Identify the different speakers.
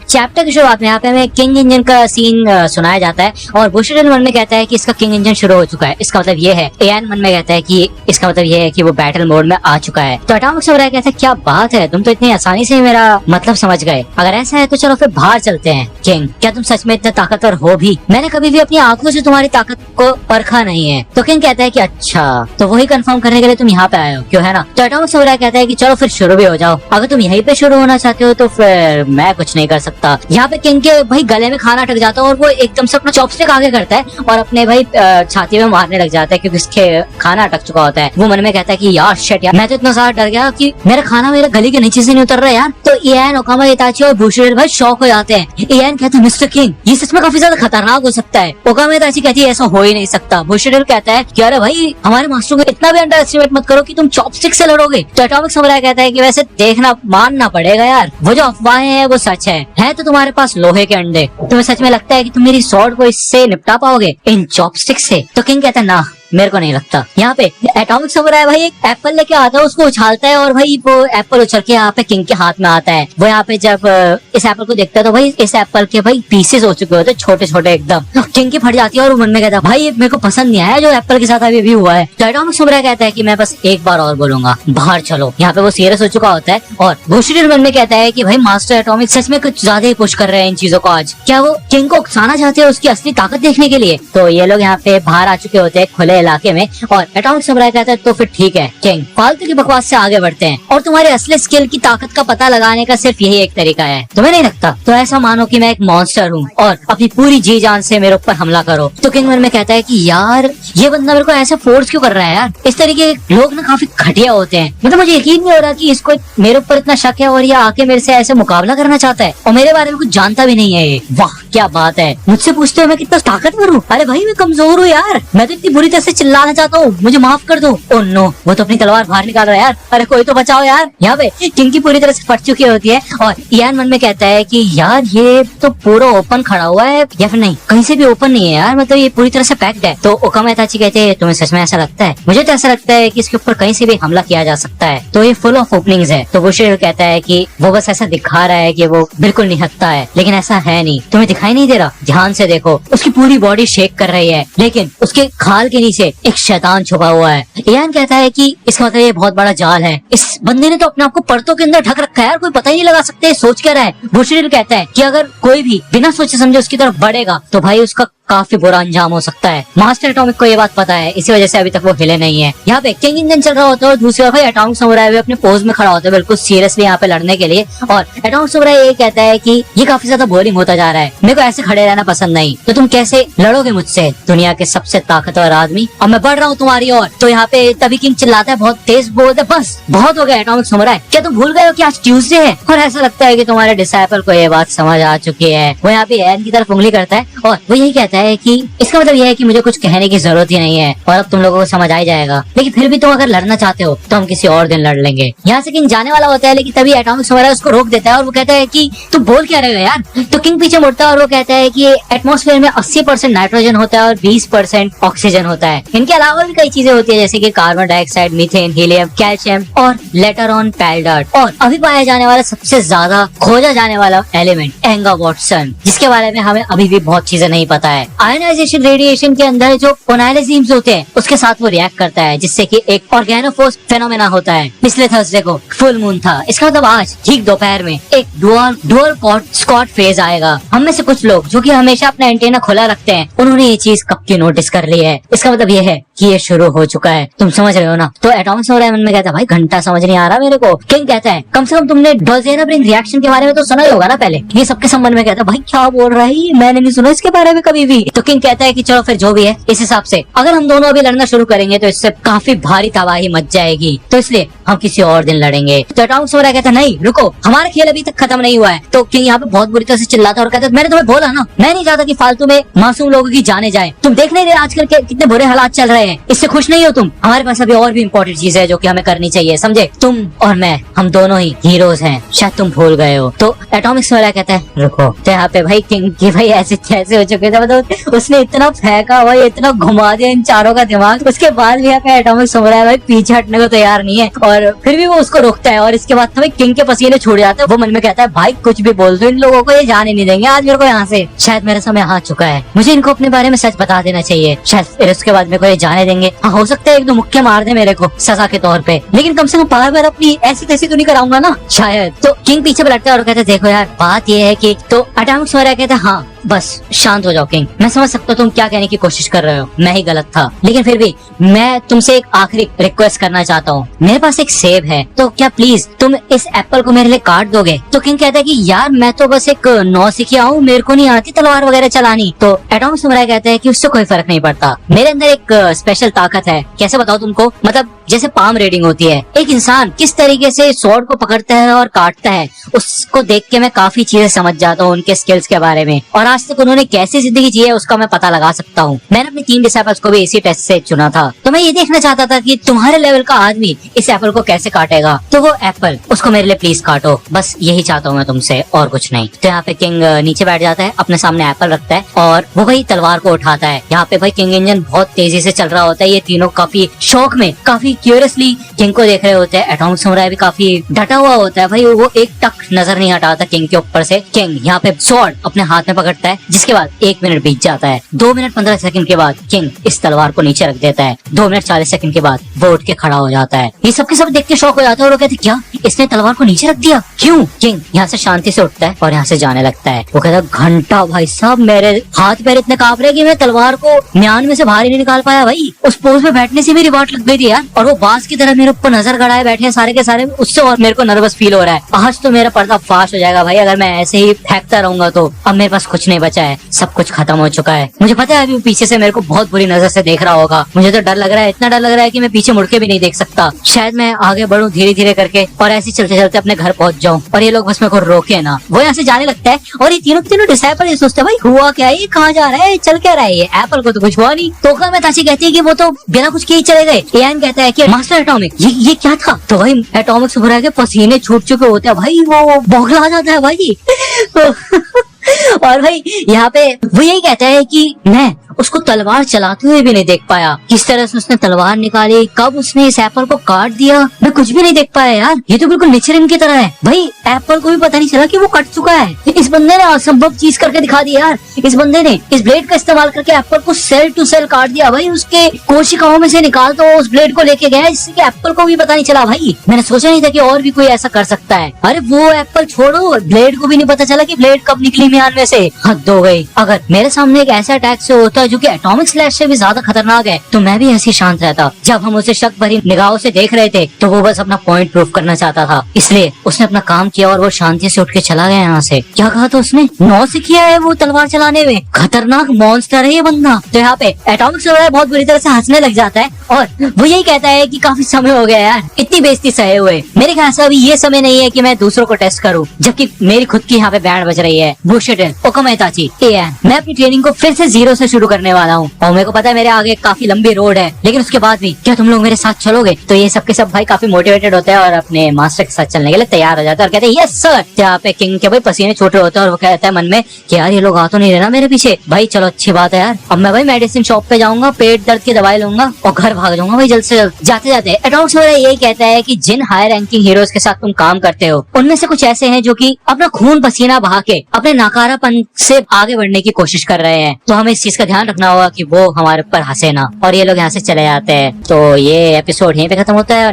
Speaker 1: Chapter की शुरुआत में यहाँ पे हमें किंग इंजन का सीन सुनाया जाता है और बुशिरल मन में कहता है कि इसका किंग इंजन शुरू हो चुका है। इसका मतलब ये है। एन मन में कहता है कि इसका मतलब ये है कि वो बैटल मोड में आ चुका है। तो एटॉमिक समुराई कहता है क्या बात है, तुम तो इतनी आसानी से मेरा मतलब समझ गए। अगर ऐसा है तो चलो फिर बाहर चलते हैं। किंग, क्या तुम सच में इतने ताकतवर हो भी? मैंने कभी भी अपनी आंखों से तुम्हारी ताकत को परखा नहीं है। तो किंग कहता है कि अच्छा, तो वही कंफर्म करने के लिए तुम यहाँ पे आए हो, क्यों है ना? तो एटॉमिक समुराई कहता है कि चलो फिर शुरू भी हो जाओ। अगर तुम यहीं पे शुरू होना चाहते हो तो फिर मैं कुछ नहीं कर सकता। यहाँ पे किंग के भाई गले में खाना अटक जाता है और वो एकदम से अपना चॉपस्टिक आगे करता है और अपने भाई छाती में मारने लग जाता है क्योंकि उसके खाना अटक चुका होता है। वो मन में कहता है कि यार शिट यार, मैं तो इतना ज्यादा डर गया कि मेरा खाना मेरे गले के नीचे से नहीं उतर रहा यार। तो इयान, ओकामा, इताची और बुशिरल भाई शॉक हो जाते हैं। इयान कहता है मिस्टर किंग, ये सच में काफी ज्यादा खतरनाक हो सकता है। ओकामा, इताची कहती है ऐसा हो ही नहीं सकता। बुशिरल कहता है कि अरे भाई हमारे मास्टर को इतना भी अंडर एस्टिमेट मत करो कि तुम चॉपस्टिक से लड़ोगे। तो एटॉमिक समुराई कहता है कि वैसे देखना मानना पड़ेगा यार, वो जो अफवाहें हैं वो सच है तो तुम्हारे पास लोहे के अंडे। तुम्हें सच में लगता है कि तुम मेरी स्वॉर्ड को इससे निपटा पाओगे, इन चॉपस्टिक से? तो किंग कहता है ना, मेरे को नहीं लगता। यहाँ पे एटॉमिक समुराई भाई एक एप्पल लेके आता है, उसको उछालता है और भाई वो एप्पल उछल के यहाँ पे किंग के हाथ में आता है। वो यहाँ पे जब इस एप्पल को देखता है तो भाई इस एप्पल के भाई पीसेस हो चुके होते हैं, छोटे छोटे एकदम। तो किंग की फट जाती है और वो मन में कहता है भाई मेरे को पसंद नहीं आया जो एप्पल के साथ अभी भी हुआ है। तो एटॉमिक समुराई कहता है कि मैं बस एक बार और बोलूंगा, बाहर चलो। यहाँ पे वो सीरियस हो चुका होता है और बुशिरल मन में कहता है कि भाई मास्टर एटॉमिक सच में कुछ ज्यादा ही पुश कर रहे हैं इन चीजों को आज। क्या वो किंग को उकसाना चाहते हैं उसकी असली ताकत देखने के लिए? तो ये लोग यहाँ पे बाहर आ चुके होते हैं खुले इलाके में और एटॉमिक समुराई कहता है तो फिर ठीक है किंग, फालतू की बकवास से आगे बढ़ते हैं और तुम्हारे असली स्किल की ताकत का पता लगाने का सिर्फ यही एक तरीका है। तुम्हें नहीं लगता? तो ऐसा मानो कि मैं एक मॉन्स्टर हूँ और अपनी पूरी जी जान से मेरे ऊपर हमला करो। तो किंग मन में कहता है कि यार ये बंदा मेरे को ऐसे फोर्स क्यों कर रहा है यार? इस तरीके के लोग ना काफी घटिया होते हैं। मतलब मुझे यकीन नहीं हो रहा कि इसको मेरे ऊपर इतना शक है और ये आके मेरे से ऐसे मुकाबला करना चाहता है और मेरे बारे में कुछ जानता भी नहीं है ये। वाह क्या बात है, मुझसे पूछते हो मैं कितना ताकतवर हूँ? अरे भाई मैं कमजोर हूँ यार, मैं तो इतनी बुरी तरह से चिल्लाना चाहता हूँ, मुझे माफ कर दो। ओह नो, वो तो अपनी तलवार बाहर निकाल रहा है यार, अरे कोई तो बचाओ यार। यहाँ पे किंग की पूरी तरह से फट चुकी होती है और इयान मन में कहता है कि यार ये तो पूरा ओपन खड़ा हुआ है या फिर नहीं, कहीं से भी ओपन नहीं है यार, मतलब ये पूरी तरह से पैक्ड है। तो ओकामा इताची कहते हैं तुम्हें सच में ऐसा लगता है? मुझे तो ऐसा लगता है कि इसके ऊपर कहीं से भी हमला किया जा सकता है, तो ये फुल ऑफ ओपनिंग्स है। तो बुशिरल कहता है कि वो बस ऐसा दिखा रहा है कि वो बिल्कुल निहत्था है, लेकिन ऐसा है नहीं। तुम्हें दिखाई नहीं दे रहा? ध्यान से देखो, उसकी पूरी बॉडी शेक कर रही है लेकिन उसके खाल के नीचे एक शैतान छुपा हुआ है। इयान कहता है कि इसका मतलब ये बहुत बड़ा जाल है, इस बंदे ने तो अपने आप को परतों के अंदर ढक रखा है यार, कोई पता ही नहीं लगा सकते सोच क्या रहा है। बुशिरल कहता है कि अगर कोई भी बिना सोचे समझे उसकी तरफ बढ़ेगा तो भाई उसका काफी बुरा अंजाम हो सकता है। मास्टर एटॉमिक को ये बात पता है, इसी वजह से अभी तक वो हिले नहीं है। यहाँ पे किंग इंजन चल रहा होता है और दूसरी ओर भाई एटॉमिक समुराई भी अपने पोज में खड़ा होता है बिल्कुल सीरियसली यहाँ पे लड़ने के लिए। और एटॉमिक समुराई ये कहता है कि ये काफी ज्यादा बोरिंग होता जा रहा है, मेरे को ऐसे खड़े रहना पसंद नहीं, तो तुम कैसे लड़ोगे मुझसे, दुनिया के सबसे ताकतवर आदमी, और मैं बढ़ रहा हूँ तुम्हारी ओर। तो यहाँ पे तभी किंग चिल्लाता है बहुत तेज, बोलता है बस बहुत हो गया एटॉमिक समुराई, क्या तुम भूल गए हो कि आज ट्यूसडे है? और ऐसा लगता है कि तुम्हारे डिसाइपल को ये बात समझ आ चुकी है। वो यहाँ पे एन की तरफ उंगली करता है और वो यही कहता है कि इसका मतलब यह है कि मुझे कुछ कहने की जरूरत ही नहीं है और अब तुम लोगों को समझ आ ही जाएगा, लेकिन फिर भी तुम अगर लड़ना चाहते हो तो हम किसी और दिन लड़ लेंगे। यहाँ से किंग जाने वाला होता है लेकिन तभी एटॉमिक समुराई उसको रोक देता है और वो कहता है कि तू बोल क्या रहेगा यार? तो किंग पीछे मुड़ता है और वो कहता है कि एटमॉस्फेयर में 80% नाइट्रोजन होता है और 20% ऑक्सीजन होता है। इनके अलावा भी कई चीजें होती है जैसे कि carbon dioxide, methane, helium, calcium और लेटर ऑन पैलडार्ट। और अभी पाया जाने वाला सबसे ज्यादा खोजा जाने वाला एलिमेंट एंगा वाटसन, जिसके बारे में हमें अभी भी बहुत चीजें नहीं पता है। आयनाइजेशन रेडिएशन के अंदर जो ओनाइलिज्म्स होते हैं उसके साथ वो रिएक्ट करता है जिससे कि एक ऑर्गेनोफोर्स फेनोमेना होता है। पिछले थर्सडे को फुल मून था, इसका मतलब आज ठीक दोपहर में एक डुअल स्कॉट फेज आएगा। हम में से कुछ लोग जो कि हमेशा अपना एंटेना खुला रखते हैं उन्होंने ये चीज कब की नोटिस कर ली है। इसका मतलब ये है कि ये शुरू हो चुका है, तुम समझ रहे हो ना? तो एटॉमिक समुराई मन में कहता है भाई घंटा समझ नहीं आ रहा मेरे को। किंग कहता है कम से कम तुमने डोजेनब रिंग रिएक्शन के बारे में तो सुना ही होगा ना पहले, ये सबके संबंध में कहता है भाई क्या बोल रहा है, मैंने नहीं सुना इसके बारे में कभी भी। तो किंग कहता है कि चलो फिर जो भी है इस हिसाब से अगर हम दोनों अभी लड़ना शुरू करेंगे तो इससे काफी भारी तबाही मच जाएगी, तो इसलिए हम किसी और दिन लड़ेंगे। तो एटॉमिक समुराई कहता है नहीं रुको, हमारा खेल अभी तक खत्म नहीं हुआ है। तो किंग यहाँ पे बहुत बुरी तरह से चिल्लाता है और कहता है मैंने तुम्हें बोला ना, मैं नहीं चाहता कि फालतू में मासूम लोगों की जाने जाए। तुम देख नहीं रहे आजकल के कितने बुरे हालात चल रहे हैं, इससे खुश नहीं हो तुम? हमारे पास अभी और भी इम्पोर्टेंट चीज है जो कि हमें करनी चाहिए, समझे? तुम और मैं, हम दोनों ही हीरोज हैं, शायद तुम भूल गए हो। तो एटॉमिक्स वाला कहता है रुको। तो यहाँ पे भाई किंग की भाई ऐसे कैसे हो चुके थे, मतलब उसने इतना फेंका भाई, इतना घुमा दिया इन चारों का दिमाग, उसके बाद भी यहाँ पे एटॉमिक्स हो रहा है भाई पीछे हटने को तैयार नहीं है, और फिर भी वो उसको रोकता है। और इसके बाद तो भाई किंग के पसीने छूट जाते हैं। वो मन में कहता है भाई कुछ भी बोल दो, इन लोगों को ये जाने नहीं देंगे आज मेरे को यहाँ से। शायद मेरा समय आ चुका है, मुझे इनको अपने बारे में सच बता देना चाहिए, शायद फिर उसके बाद मेरे को ये जाने देंगे। हाँ, हो सकता है एक दो मुक्के मार दे मेरे को सजा के तौर पे, लेकिन कम से कम बार बार अपनी ऐसी तैसी तो नहीं कराऊंगा ना शायद। तो किंग पीछे पलटता है और कहते देखो यार बात ये है कि, तो एटॉमिक्स हो रहा है कहते हाँ बस शांत हो जाओ किंग, मैं समझ सकता हूँ तुम क्या कहने की कोशिश कर रहे हो, मैं ही गलत था, लेकिन फिर भी मैं तुमसे एक आखिरी रिक्वेस्ट करना चाहता हूँ। मेरे पास एक सेब है, तो क्या प्लीज तुम इस एप्पल को मेरे लिए काट दोगे? तो किंग कहता है कि यार मैं तो बस एक नौसिखिया हूँ, मेरे को नहीं आती तलवार वगैरह चलानी। तो एटॉमिक्स कहता है कि उससे कोई फर्क नहीं पड़ता, मेरे अंदर एक स्पेशल ताकत है। कैसे बताओ तुमको? मतलब जैसे पाम रीडिंग होती है, एक इंसान किस तरीके से स्वॉर्ड को पकड़ता है और काटता है, उसको देख के मैं काफी चीजें समझ जाता हूँ उनके स्किल्स के बारे में, और आज तक उन्होंने कैसी जिंदगी जी है उसका मैं पता लगा सकता हूँ। मैंने अपने 3 डिसाइपल्स को भी इसी टेस्ट से चुना था, तो मैं ये देखना चाहता था कि तुम्हारे लेवल का आदमी इस एप्पल को कैसे काटेगा। तो वो एप्पल उसको मेरे लिए प्लीज काटो, बस यही चाहता हूँ मैं तुमसे, और कुछ नहीं। तो यहाँ पे किंग नीचे बैठ जाता है, अपने सामने एप्पल रखता है और वो भाई तलवार को उठाता है। यहाँ पे भाई किंग इंजन बहुत तेजी से चल रहा होता है, ये तीनों काफी शौक में, काफी क्यूरियसली किंग को देख रहे होते हैं। एटॉमिक समुराई भी काफी डटा हुआ होता है भाई, वो एक टक नजर नहीं हटाता किंग के ऊपर से। किंग यहाँ पे स्वॉर्ड अपने हाथ में पकड़ता है, जिसके बाद 1 मिनट बीत जाता है। 2 मिनट 15 सेकंड के बाद किंग इस तलवार को नीचे रख देता है। 2 मिनट 40 सेकंड के बाद वो उठ के खड़ा हो जाता है। ये सबके सब देख के शौक हो जाता है और वो कहते क्या इसने तलवार को नीचे रख दिया, क्यों? किंग यहाँ से शांति से उठता है और यहाँ से जाने लगता है। वो कहता है घंटा भाई साहब, मेरे हाथ पैर इतने कांप रहे कि मैं तलवार को म्यान में से बाहर ही नहीं निकाल पाया भाई। उस पोज में बैठने से मेरी वाट लग गई थी यार, और वो बास की तरह मेरे ऊपर नजर गड़ाए बैठे हैं सारे के सारे, उससे और मेरे को नर्वस फील हो रहा है। आज तो मेरा पर्दा फाश हो जाएगा भाई, अगर मैं ऐसे ही फेंकता रहूंगा तो। अब मेरे पास कुछ नहीं बचा है, सब कुछ खत्म हो चुका है। मुझे पता है अभी पीछे से मेरे को बहुत बुरी नजर से देख रहा होगा, मुझे तो डर लग रहा है, इतना डर लग रहा है कि मैं पीछे मुड़ के भी नहीं देख सकता। शायद मैं आगे बढ़ूं धीरे धीरे करके और ऐसे चलते चलते अपने घर पहुंच जाऊं और ये लोग बस मेरे को रोके ना। वो यहाँ से जाने लगता है और ये तीनों के तीनों डिसाइपल ये सोचते हैं भाई हुआ क्या, ये कहाँ जा रहा है, चल क्या रहा है ये? एप्पल को तो कुछ हुआ नहीं। तोका में ताशी कहती है कि वो तो बिना कुछ किए चले गए। एआन कहता है कि मास्टर एटॉमिक ये क्या था? तो भाई एटॉमिक से भरा के पसीने छूट चुके होते हैं भाई, वो बौखला जाता है भाई। और भाई यहाँ पे वो यही कहता है कि मैं उसको तलवार चलाते हुए भी नहीं देख पाया, किस तरह से उसने तलवार निकाली, कब उसने इस एप्पल को काट दिया, मैं कुछ भी नहीं देख पाया यार। ये तो बिल्कुल निचरन की तरह है भाई, एप्पल को भी पता नहीं चला कि वो कट चुका है। इस बंदे ने असंभव चीज करके दिखा दी यार। इस बंदे ने इस ब्लेड का इस्तेमाल करके एप्पल को सेल टू सेल काट दिया भाई, उसके कोशिकाओं में से निकाल तो उस ब्लेड को लेके गया, जिससे कि एप्पल को भी पता नहीं चला भाई। मैंने सोचा नहीं था कि और भी कोई ऐसा कर सकता है। अरे वो एप्पल छोड़ो, ब्लेड को भी नहीं पता चला कि ब्लेड कब निकली म्यान में से। हद हो गई। अगर मेरे सामने एक ऐसा अटैक से होता है जो कि एटॉमिक स्लैश से भी ज्यादा खतरनाक है, तो मैं भी ऐसे शांत रहता। जब हम उसे शक भरी निगाहों से देख रहे थे तो वो बस अपना पॉइंट प्रूव करना चाहता था, इसलिए उसने अपना काम किया और वो शांति से उठ के चला गया यहाँ से। क्या कहा था उसने? 9 से किया है वो तलवार चलाने में, खतरनाक मॉन्स्टर है ये बंदा। तो यहाँ पे एटॉमिक स्लैश बहुत बुरी तरह से हंसने लग जाता है और वो यही कहता है कि काफी समय हो गया यार, इतनी बेइज्जती सहे हुए। मेरे ख्याल से अभी ये समय नहीं है कि मैं दूसरों को टेस्ट करूँ, जबकि मेरी खुद की यहाँ पे बैंड बज रही है। मैं अपनी ट्रेनिंग को फिर से 0 से शुरू करने वाला हूँ और मेरे को पता है मेरे आगे काफी लंबी रोड है, लेकिन उसके बाद भी क्या तुम लोग मेरे साथ चलोगे? तो ये सबके सब भाई काफी मोटिवेटेड होते हैं और अपने मास्टर के साथ चलने के लिए तैयार हो जाते हैं और कहते हैं यस सर। यहाँ पे किंग के भाई पसीने छोटे होते हैं और वो कहता है मन में कि यार ये लोग आ तो नहीं रहना मेरे पीछे। भाई चलो अच्छी बात है यार, अब मैं भाई मेडिसिन शॉप पे जाऊंगा, पेट दर्द की दवाई लूंगा और घर भाग जाऊंगा भाई जल्द से जल्द। जाते जाते एटॉमिक्स यही कहता है कि जिन हाई रैंकिंग हीरोज के साथ तुम काम करते हो उनमें से कुछ ऐसे हैं जो कि अपना खून पसीना बहा के अपने नकारापन से आगे बढ़ने की कोशिश कर रहे हैं, तो हमें इस चीज का ध्यान रखना होगा कि वो हमारे ऊपर हंसे ना। और ये लोग यहाँ से चले जाते हैं। तो ये एपिसोड यहीं पे खत्म होता है।